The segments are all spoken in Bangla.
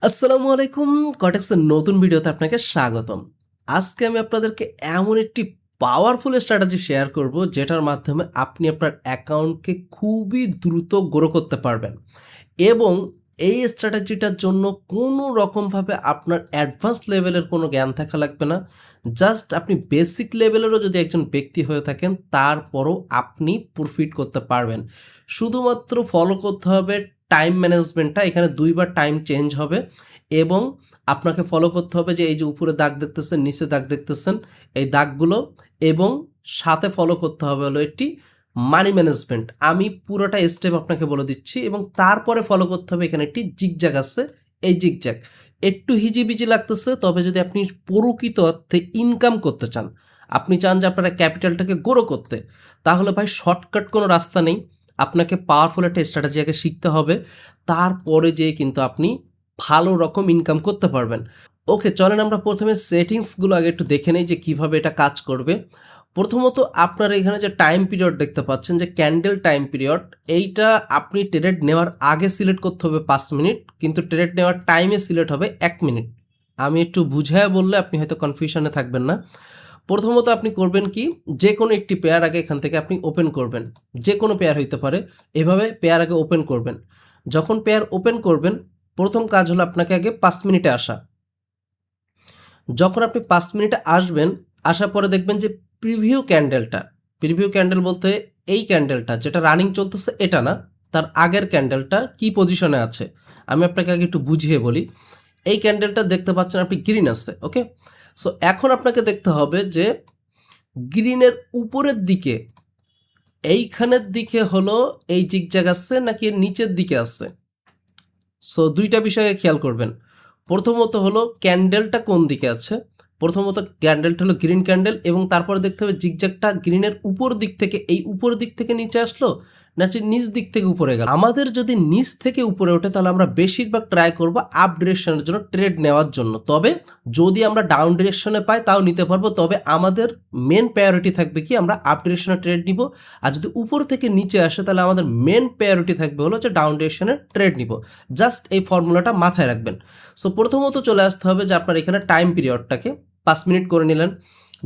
আসসালামু আলাইকুম। কটেক্সের নতুন ভিডিওতে আপনাকে স্বাগতম। আজকে আমি আপনাদেরকে এমন একটি পাওয়ারফুল স্ট্র্যাটেজি শেয়ার করব যেটার মাধ্যমে আপনি আপনার অ্যাকাউন্টকে খুবই দ্রুত গ্রো করতে পারবেন এবং এই স্ট্র্যাটেজিটার জন্য কোনো রকমভাবে আপনার অ্যাডভান্স লেভেলের কোনো জ্ঞান থাকা লাগবে না। জাস্ট আপনি বেসিক লেভেলেরও যদি একজন ব্যক্তি হয়ে থাকেন তারপরও আপনি প্রফিট করতে পারবেন। শুধুমাত্র ফলো করতে হবে টাইম ম্যানেজমেন্টটা। এখানে ২ বার টাইম চেঞ্জ হবে এবং আপনাকে ফলো করতে হবে যে এই যে উপরে দাগ দেখতেছেন, নিচে দাগ দেখতেছেন, এই দাগগুলো এবং সাথে ফলো করতে হবে হলো একটি মানি ম্যানেজমেন্ট। আমি পুরোটা স্টেপ আপনাকে বলে দিচ্ছি এবং তারপরে ফলো করতে হবে এখানে একটি জিগজ্যাগ আছে। এই জিগজ্যাগ একটু হিজিবিজি লাগতেছে, তবে যদি আপনি প্রকৃত অর্থে ইনকাম করতে চান, আপনি চান যে আপনারা ক্যাপিটালটাকে গ্রো করতে, তাহলে ভাই শর্টকাট কোনো রাস্তা নেই। আপনাকে পাওয়ারফুল একটা স্ট্র্যাটেজি আগে শিখতে হবে, তারপরে যেয়ে কিন্তু আপনি ভালো রকম ইনকাম করতে পারবেন। ওকে, চলেন আমরা প্রথমে সেটিংসগুলো আগে একটু দেখে নেই যে কিভাবে এটা কাজ করবে। প্রথমত আপনারা এখানে যে টাইম পিরিয়ড দেখতে পাচ্ছেন, যে ক্যান্ডেল টাইম পিরিয়ড, এইটা আপনি ট্রেড নেওয়ার আগে সিলেক্ট করতে হবে 5 মিনিট, কিন্তু ট্রেড নেওয়ার টাইমে সিলেক্ট হবে 1 মিনিট। আমি একটু বুঝায় বললে আপনি হয়তো কনফিউশনে থাকবেন না। প্রথমত আপনি করবেন কি, যে কোনো একটি পেয়ার আগে এখান থেকে আপনি ওপেন করবেন। যে কোনো পেয়ার হইতে পারে, এভাবে পেয়ার আগে ওপেন করবেন। যখন পেয়ার ওপেন করবেন, প্রথম কাজ হলো আপনাকে আগে 5 মিনিটে আসা। যখন আপনি 5 মিনিটে আসবেন, আসার পরে দেখবেন যে প্রিভিউ ক্যান্ডেলটা, প্রিভিউ ক্যান্ডেল বলতে এই ক্যান্ডেলটা যেটা রানিং চলতেছে এটা না, তার আগের ক্যান্ডেলটা কি পজিশনে আছে আমি আপনাকে আগে একটু বুঝিয়ে বলি। এই ক্যান্ডেলটা দেখতে পাচ্ছেন আপনি গ্রিন আছে, ওকে। সো এখন আপনাকে দেখতে হবে যে গ্রিনের উপরের দিকে, এইখানের দিকে হলো এই জিগজ্যাগ আছে নাকি এর নিচের দিকে আছে। সো দুইটা বিষয়ে খেয়াল করবেন। প্রথমত হলো ক্যান্ডেলটা কোন দিকে আছে। প্রথমত ক্যান্ডেলটা হলো গ্রিন ক্যান্ডেল এবং তারপরে দেখতে হবে জিগজ্যাগটা গ্রিনের উপর দিক থেকে, এই উপর দিক থেকে নিচে আসলো নাকি নিচ দিক থেকে উপরে গেল। আমাদের যদি নিচ থেকে উপরে ওঠে তাহলে আমরা বেশিরভাগ ট্রাই করব আপ ডিরেকশনের জন্য ট্রেড নেওয়ার জন্য। তবে যদি আমরা ডাউন ডিরেকশনে পাই তাও নিতে পারবো, তবে আমাদের মেন প্রায়োরিটি থাকবে কি আমরা আপ ডিরেকশনে ট্রেড নিব। আর যদি উপর থেকে নিচে আসে তাহলে আমাদের মেন প্রায়োরিটি থাকবে হলো যে ডাউন ডিরেকশনে ট্রেড নিব। জাস্ট এই ফর্মুলাটা মাথায় রাখবেন। সো প্রথমত চলে আসতে হবে যে আপনার এখানে টাইম পিরিয়ডটাকে 5 মিনিট করে নিলেন।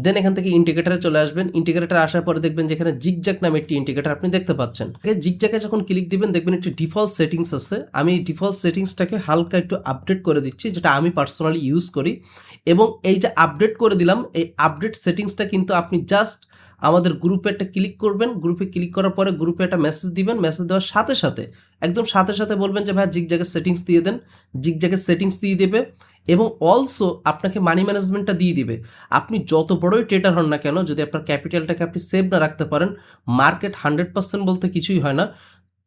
দেন এখান থেকে ইন্ডিকেটারে চলে আসবেন। ইন্ডিকেটারে আসার পরে দেখবেন যেখানে জিগজ্যাগ নামে একটি ইন্ডিকেটার আপনি দেখতে পাচ্ছেন। জিগজ্যাগে যখন ক্লিক দিবেন দেখবেন একটি ডিফল্ট সেটিংস আছে। আমি এই ডিফল্ট সেটিংসটাকে হালকা একটু আপডেট করে দিচ্ছি, যেটা আমি পার্সোনালি ইউজ করি। এবং এই যে আপডেট করে দিলাম, এই আপডেট সেটিংসটা কিন্তু আপনি জাস্ট আমাদের গ্রুপে একটা ক্লিক করবেন। গ্রুপে ক্লিক করার পরে গ্রুপে একটা মেসেজ দিবেন। মেসেজ দেওয়ার সাথে সাথে একদম সাথে সাথে বলবেন যে ভাই জিগজ্যাগের সেটিংস দিয়ে দেন। জিগজ্যাগের সেটিংস দিয়ে দেবে এবং অলসো আপনাকে মানি ম্যানেজমেন্টটা দিয়ে দিবে। আপনি যত বড়ই ট্রেডার হন না কেন, যদি আপনার ক্যাপিটালটাকে আপনি সেভ না রাখতে পারেন, মার্কেট 100% বলতে কিছুই হয় না।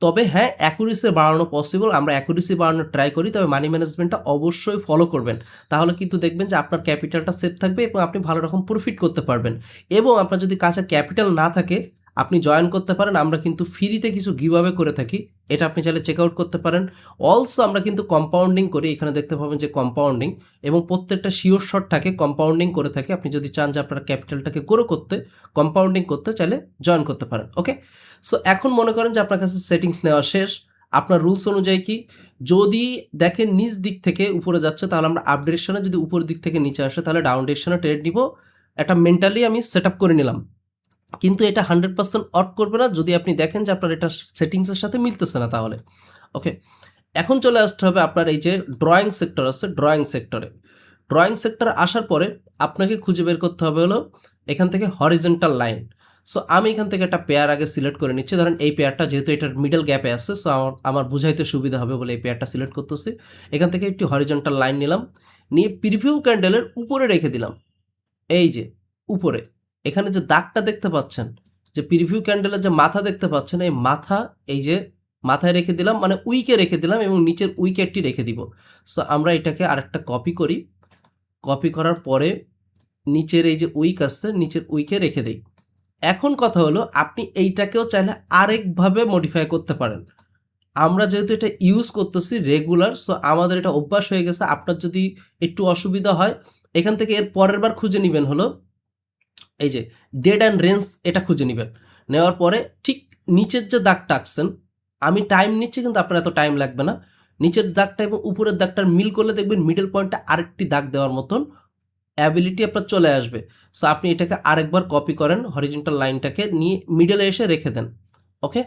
তবে হ্যাঁ, অ্যাকুরেসি বাড়ানো পসিবল, আমরা অ্যাকুরেসি বাড়ানোর ট্রাই করি, তবে মানি ম্যানেজমেন্টটা অবশ্যই ফলো করবেন। তাহলে কিন্তু দেখবেন যে আপনার ক্যাপিটালটা সেভ থাকবে এবং আপনি ভালো রকম প্রফিট করতে পারবেন। এবং আপনার যদি কাছে ক্যাপিটাল না থাকে আপনি জয়েন করতে পারেন। আমরা কিন্তু ফ্রিতে কিছু গিভঅ্যাওয়ে করে থাকি, এটা আপনি চাইলে চেক আউট করতে পারেন। অলসো আমরা কিন্তু কম্পাউন্ডিং করি, এখানে দেখতে পাবেন যে কম্পাউন্ডিং, এবং প্রত্যেকটা শিওর শট থাকে কম্পাউন্ডিং করে থাকে। আপনি যদি চান যে আপনার ক্যাপিটালটাকে গ্রো করতে, কম্পাউন্ডিং করতে চাইলে জয়েন করতে পারেন, ওকে। সো এখন মনে করেন যে আপনার কাছে সেটিংস নেওয়া শেষ। আপনার রুলস অনুযায়ী কি, যদি দেখেন নিচ দিক থেকে উপরে যাচ্ছে তাহলে আমরা আপ ডিরেকশনে, যদি উপর দিক থেকে নিচে আসে তাহলে ডাউন ডিরেকশনে ট্রেড নিব। এটা মেন্টালি আমি সেট আপ করে নিলাম, কিন্তু এটা 100% ওয়ার্ক করবে না যদি আপনি দেখেন যে আপনার এটা সেটিংসের সাথে মিলতেছে না তাহলে, ওকে। এখন চলে আসতে হবে আপনার এই যে ড্রয়িং সেক্টর আছে, ড্রয়িং সেক্টরে। ড্রয়িং সেক্টরে আসার পরে আপনাকে খুঁজে বের করতে হবে হলো এখান থেকে হরিজন্টাল লাইন। সো আমি এখান থেকে একটা পেয়ার আগে সিলেক্ট করে নিচ্ছি। ধরেন এই পেয়ারটা যেহেতু এটার মিডল গ্যাপে আছে, সো আমার বুঝাইতে সুবিধা হবে বলে এই পেয়ারটা সিলেক্ট করতেছি। এখান থেকে একটি হরিজন্টাল লাইন নিলাম, নিয়ে প্রিভিউ ক্যান্ডেলের উপরে রেখে দিলাম। এই যে উপরে এখানে যে দাগটা দেখতে পাচ্ছেন, যে প্রিভিউ ক্যান্ডেলের যে মাথা দেখতে পাচ্ছেন, এই মাথা, এই যে মাথায় রেখে দিলাম, মানে উইকে রেখে দিলাম এবং নিচের উইকেটটি রেখে দিব। সো আমরা এটাকে আরেকটা কপি করি। কপি করার পরে নিচের এই যে উইক আছে, নিচের উইকে রেখে দিই। এখন কথা হলো আপনি এইটাকেও চাইলে আরেকভাবে মডিফাই করতে পারেন। আমরা যেহেতু এটা ইউজ করতেছি রেগুলার, সো আমাদের এটা অভ্যাস হয়ে গেছে। আপনার যদি একটু অসুবিধা হয়, এখান থেকে এর পরের বার খুঁজে নেবেন হলো এই যে ডেড অ্যান্ড রেঞ্জ, এটা খুঁজে নেবেন। নেওয়ার পরে ঠিক নিচের যে দাগটা আঁকছেন, আমি টাইম নিচ্ছি কিন্তু আপনার এত টাইম লাগবে না। নিচের দাগটা এবং উপরের দাগটার মিল করলে দেখবেন মিডল পয়েন্টে আরেকটি দাগ দেওয়ার মতন অ্যাবিলিটি আপনার চলে আসবে। সো আপনি এটাকে আরেকবার কপি করেন, হরিজন্টাল লাইনটাকে নিয়ে মিডলে এসে রেখে দেন। ওকে,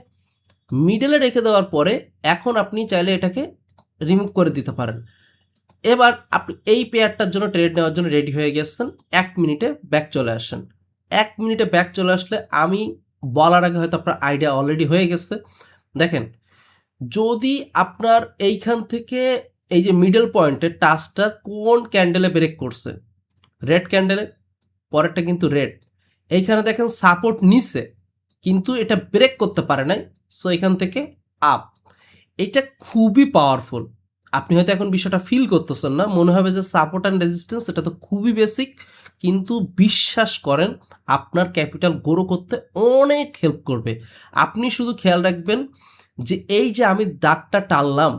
মিডলে রেখে দেওয়ার পরে এখন আপনি চাইলে এটাকে রিমুভ করে দিতে পারেন। এবার আপনি এই পেয়ারটার জন্য ট্রেড নেওয়ার জন্য রেডি হয়ে গেছেন, 1 মিনিটে ব্যাক চলে আসেন। 1 মিনিটে ব্যাক চলে আসলে আমি বলার আগে হয়তো আপনার আইডিয়া অলরেডি হয়ে গেছে। দেখেন, যদি আপনার এইখান থেকে এই যে মিডল পয়েন্টের টাচটা কোন ক্যান্ডেলে ব্রেক করছে, রেড ক্যান্ডেলে, পরেরটা কিন্তু রেড, এইখানে দেখেন সাপোর্ট নিছে কিন্তু এটা ব্রেক করতে পারে নাই, সো এখান থেকে আপ। এটা খুবই পাওয়ারফুল। আপনি হয়তো এখন বিষয়টা ফিল করতেছেন না, মনে হবে যে সাপোর্ট অ্যান্ড রেজিস্ট্যান্স এটা তো খুবই বেসিক, কিন্তু বিশ্বাস করেন আপনার ক্যাপিটাল গ্রো করতে অনেক হেল্প করবে। আপনি শুধু খেয়াল রাখবেন যে এই যে আমি দাগটা টানলাম,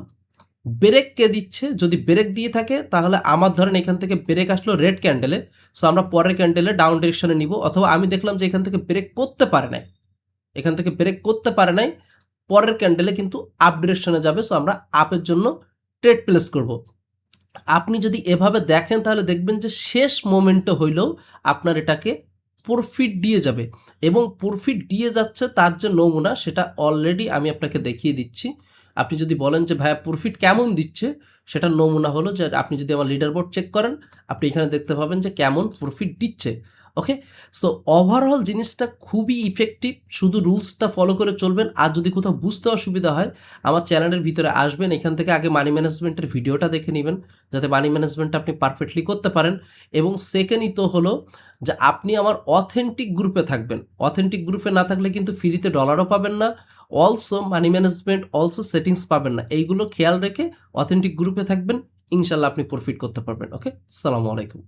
ব্রেক কে দিচ্ছে, যদি ব্রেক দিয়ে থাকে তাহলে আমার ধরেন এখান থেকে ব্রেক আসলো রেড ক্যান্ডেলে, সো আমরা পরের ক্যান্ডেলে ডাউন ডিরেকশনে নিব। অথবা আমি দেখলাম যে এখান থেকে ব্রেক করতে পারে নাই, এখান থেকে ব্রেক করতে পারে নাই, পরের ক্যান্ডেলে কিন্তু আপ ডিরেকশনে যাবে, সো আমরা আপের জন্য ট্রেড প্লেস করব। আপনি যদি এভাবে দেখেন তাহলে দেখবেন যে শেষ মোমেন্টে হইলেও আপনার এটাকে প্রফিট দিয়ে যাবে, এবং প্রফিট দিয়ে যাচ্ছে তার যে নমুনা সেটা অলরেডি আমি আপনাকে দেখিয়ে দিচ্ছি। আপনি যদি বলেন যে ভাইয়া প্রফিট কেমন দিচ্ছে, সেটার নমুনা হলো যে আপনি যদি আমার লিডার বোর্ড চেক করেন, আপনি এখানে দেখতে পাবেন যে কেমন প্রফিট দিচ্ছে। ওকে, সো ওভারঅল জিনিসটা খুবই ইফেক্টিভ, শুধু রুলসটা ফলো করে চলবেন। আর যদি কোথাও বুঝতে অসুবিধা হয় আমার চ্যানেলের ভিতরে আসবেন, এখান থেকে আগে মানি ম্যানেজমেন্টের ভিডিওটা দেখে নেবেন যাতে মানি ম্যানেজমেন্ট আপনি পারফেক্টলি করতে পারেন। এবং সেকেন্ডই তো হলো যে আপনি আমার অথেন্টিক গ্রুপে থাকবেন। অথেন্টিক গ্রুপে না থাকলে কিন্তু ফ্রিতে ডলারও পাবেন না, also money management, also settings পাবেন না। এইগুলো খেয়াল রেখে অথেন্টিক গ্রুপে থাকবেন, ইনশাল্লাহ আপনি প্রফিট করতে পারবেন। ওকে, আসসালামু আলাইকুম।